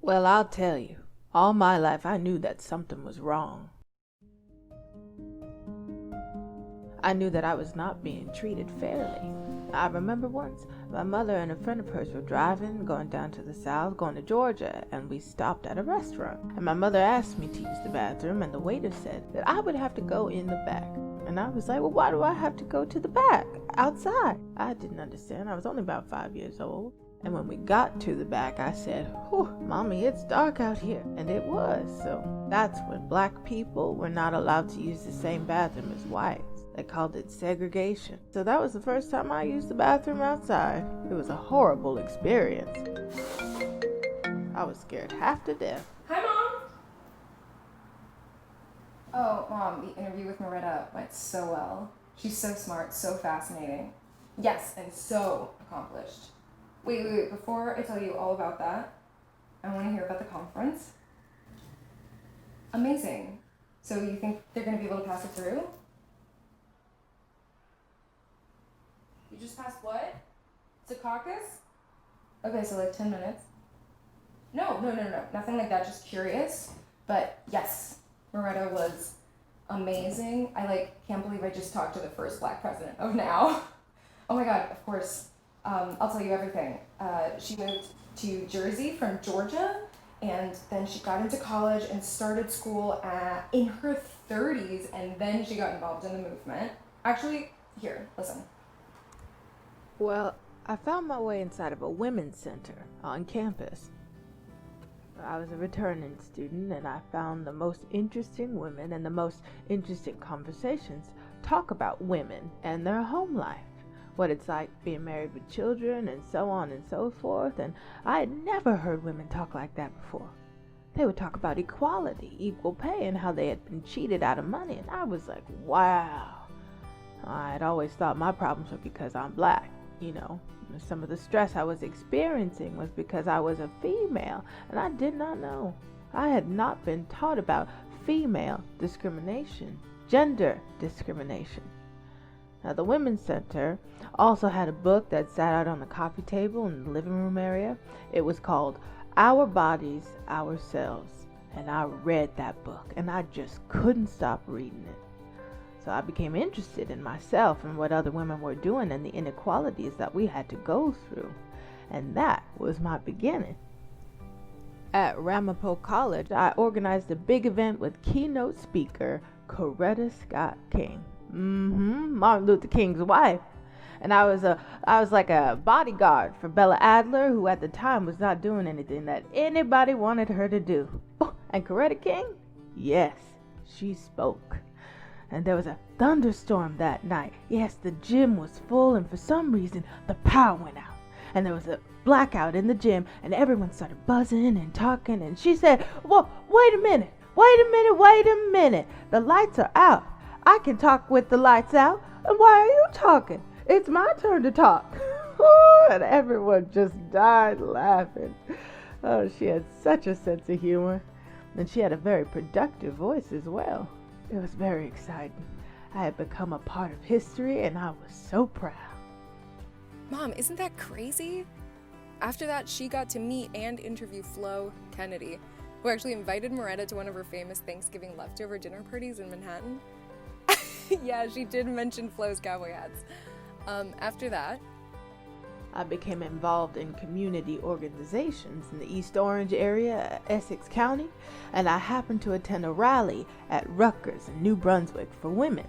Well, I'll tell you, all my life I knew that something was wrong. I knew that I was not being treated fairly. I remember once, my mother and a friend of hers were driving, going down to the south, going to Georgia, and we stopped at a restaurant. And my mother asked me to use the bathroom, and the waiter said that I would have to go in the back. And I was like, well, why do I have to go to the back, outside? I didn't understand. I was only about 5 years old. And when we got to the back, I said, whew, Mommy, it's dark out here. And it was. So that's when black people were not allowed to use the same bathroom as whites. They called it segregation. So that was the first time I used the bathroom outside. It was a horrible experience. I was scared half to death. Hi, Mom! Oh, Mom, the interview with Maretta went so well. She's so smart, so fascinating. Yes, and so accomplished. Wait, before I tell you all about that, I want to hear about the conference. Amazing. So you think they're going to be able to pass it through? You just passed what? Secaucus? Okay, so like 10 minutes. No, nothing like that, just curious. But yes, Maretta was amazing. I can't believe I just talked to the first black president of now. Oh my God, of course. I'll tell you everything. She moved to Jersey from Georgia, and then she got into college and started school in her 30s, and then she got involved in the movement. Actually, here, listen. Well, I found my way inside of a women's center on campus. I was a returning student, and I found the most interesting women and the most interesting conversations talk about women and their home life. What it's like being married with children and so on and so forth, and I had never heard women talk like that before. They would talk about equality, equal pay, and how they had been cheated out of money, and I was like, wow. I had always thought my problems were because I'm black, Some of the stress I was experiencing was because I was a female, and I did not know. I had not been taught about female discrimination, gender discrimination. Now, the Women's Center also had a book that sat out on the coffee table in the living room area. It was called Our Bodies, Ourselves. And I read that book, and I just couldn't stop reading it. So I became interested in myself and what other women were doing and the inequalities that we had to go through. And that was my beginning. At Ramapo College, I organized a big event with keynote speaker Coretta Scott King. Martin Luther King's wife. And I was like a bodyguard for Bella Adler, who at the time was not doing anything that anybody wanted her to do. Oh, and Coretta King? Yes, she spoke. And there was a thunderstorm that night. Yes, the gym was full, and for some reason, the power went out. And there was a blackout in the gym, and everyone started buzzing and talking, and she said, well, wait a minute. The lights are out. I can talk with the lights out, and why are you talking? It's my turn to talk. And everyone just died laughing. Oh, she had such a sense of humor, and she had a very productive voice as well. It was very exciting. I had become a part of history, and I was so proud. Mom, isn't that crazy? After that, she got to meet and interview Flo Kennedy, who actually invited Maretta to one of her famous Thanksgiving leftover dinner parties in Manhattan. Yeah, she did mention Flo's cowboy hats. After that, I became involved in community organizations in the East Orange area, Essex County, and I happened to attend a rally at Rutgers in New Brunswick for women.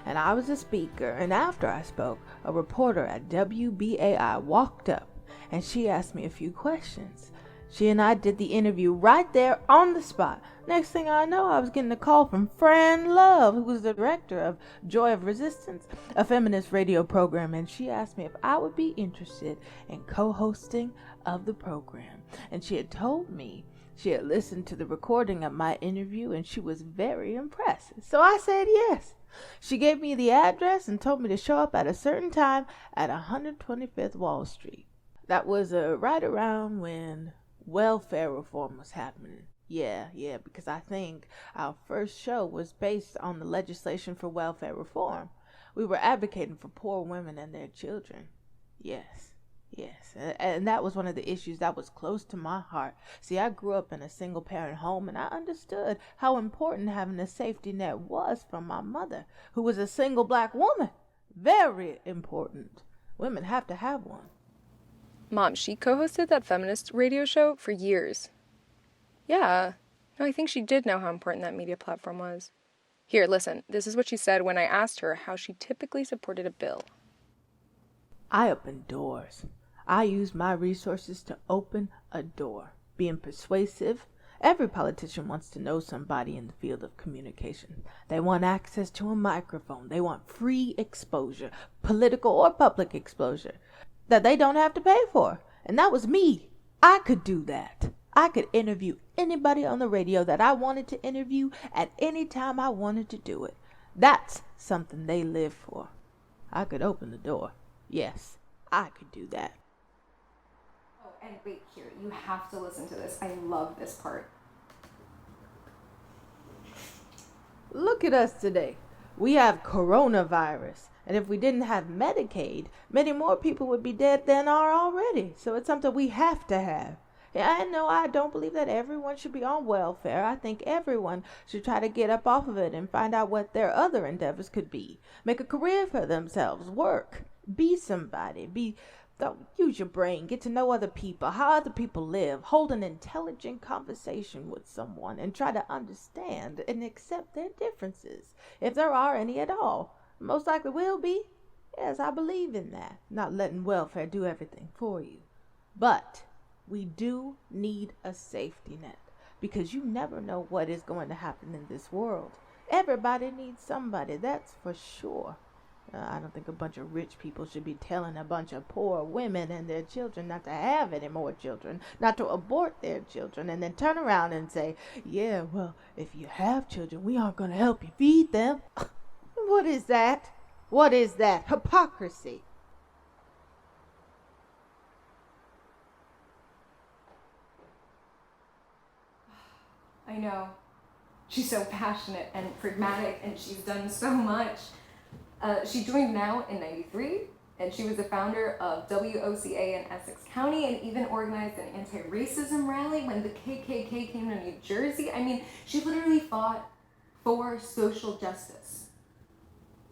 And I was a speaker, and after I spoke, a reporter at WBAI walked up, and she asked me a few questions. She and I did the interview right there on the spot. Next thing I know, I was getting a call from Fran Love, who was the director of Joy of Resistance, a feminist radio program, and she asked me if I would be interested in co-hosting of the program. And she had told me she had listened to the recording of my interview, and she was very impressed. So I said yes. She gave me the address and told me to show up at a certain time at 125th Wall Street. That was right around when welfare reform was happening. Yeah, because I think our first show was based on the legislation for welfare reform. We were advocating for poor women and their children. Yes. Yes, and that was one of the issues that was close to my heart. See, I grew up in a single parent home, and I understood how important having a safety net was from my mother, who was a single black woman. Very important. Women have to have one. Mom, she co-hosted that feminist radio show for years. Yeah, no, I think she did know how important that media platform was. Here, listen, this is what she said when I asked her how she typically supported a bill. I open doors. I use my resources to open a door. Being persuasive. Every politician wants to know somebody in the field of communication. They want access to a microphone. They want free exposure, political or public exposure, that they don't have to pay for. And that was me. I could do that. I could interview anybody on the radio that I wanted to interview at any time I wanted to do it. That's something they live for. I could open the door. Yes, I could do that. Oh, and wait, here, you have to listen to this. I love this part. Look at us today. We have coronavirus. And if we didn't have Medicaid, many more people would be dead than are already. So it's something we have to have. I know I don't believe that everyone should be on welfare. I think everyone should try to get up off of it and find out what their other endeavors could be. Make a career for themselves, work, be somebody, use your brain, get to know other people, how other people live, hold an intelligent conversation with someone and try to understand and accept their differences, if there are any at all. Most likely will be. Yes, I believe in that, not letting welfare do everything for you. But we do need a safety net, because you never know what is going to happen in this world. Everybody needs somebody, that's for sure. I don't think a bunch of rich people should be telling a bunch of poor women and their children not to have any more children, not to abort their children, and then turn around and say, yeah, well, if you have children, we aren't going to help you feed them. What is that? What is that? Hypocrisy. I know. She's so passionate and pragmatic, and she's done so much. She joined NOW in '93, and she was the founder of WOCA in Essex County, and even organized an anti-racism rally when the KKK came to New Jersey. I mean, she literally fought for social justice.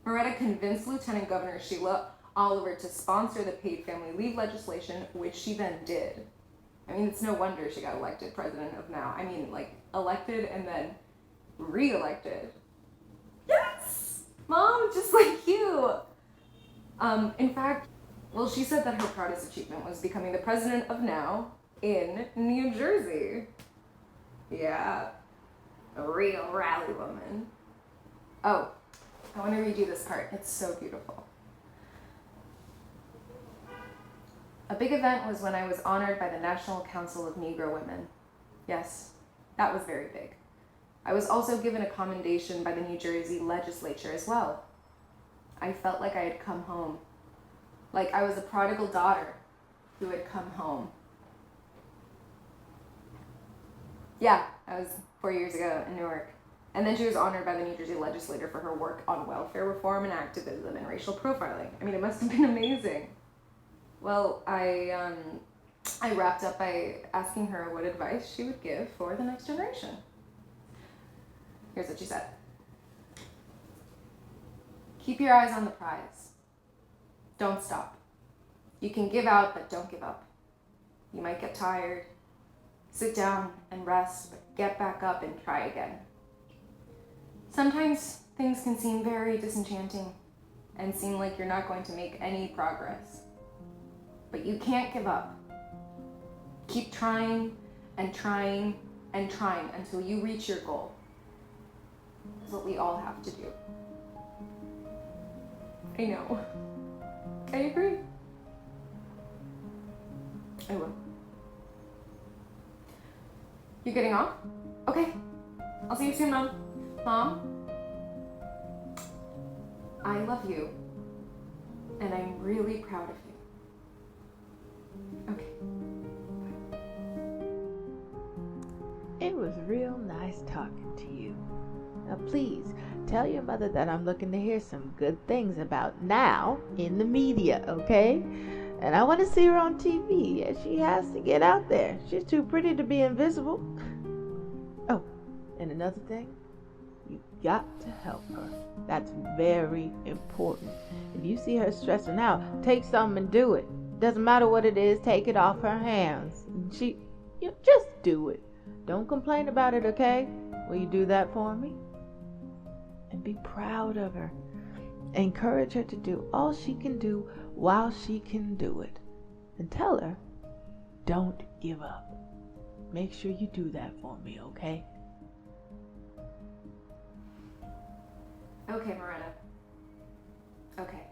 Maretta convinced Lieutenant Governor Sheila Oliver to sponsor the paid family leave legislation, which she then did. I mean, it's no wonder she got elected president of NOW. I mean, like, elected and then re-elected. Yes! Mom, just like you! In fact, well, she said that her proudest achievement was becoming the president of NOW in New Jersey. Yeah, a real rally woman. Oh, I want to read you this part. It's so beautiful. A big event was when I was honored by the National Council of Negro Women. Yes, that was very big. I was also given a commendation by the New Jersey legislature as well. I felt like I had come home. Like I was a prodigal daughter who had come home. Yeah, that was 4 years ago in Newark. And then she was honored by the New Jersey legislature for her work on welfare reform and activism and racial profiling. I mean, it must have been amazing. Well, I wrapped up by asking her what advice she would give for the next generation. Here's what she said. Keep your eyes on the prize. Don't stop. You can give out, but don't give up. You might get tired. Sit down and rest, but get back up and try again. Sometimes things can seem very disenchanting and seem like you're not going to make any progress. But you can't give up. Keep trying and trying and trying until you reach your goal. That's what we all have to do. I know. I agree. I will. You getting off? Okay. I'll see you soon, Mom. Mom? I love you. And I'm really proud of you. Okay. It was real nice talking to you. Now please, tell your mother that I'm looking to hear some good things about NOW in the media, okay? And I want to see her on TV. Yeah, she has to get out there. She's too pretty to be invisible. Oh, and another thing, you got to help her. That's very important. If you see her stressing out, take something and do it. Doesn't matter what it is, take it off her hands. You just do it. Don't complain about it, okay? Will you do that for me? And be proud of her. Encourage her to do all she can do while she can do it. And tell her, don't give up. Make sure you do that for me, okay? Okay, Maretta. Okay.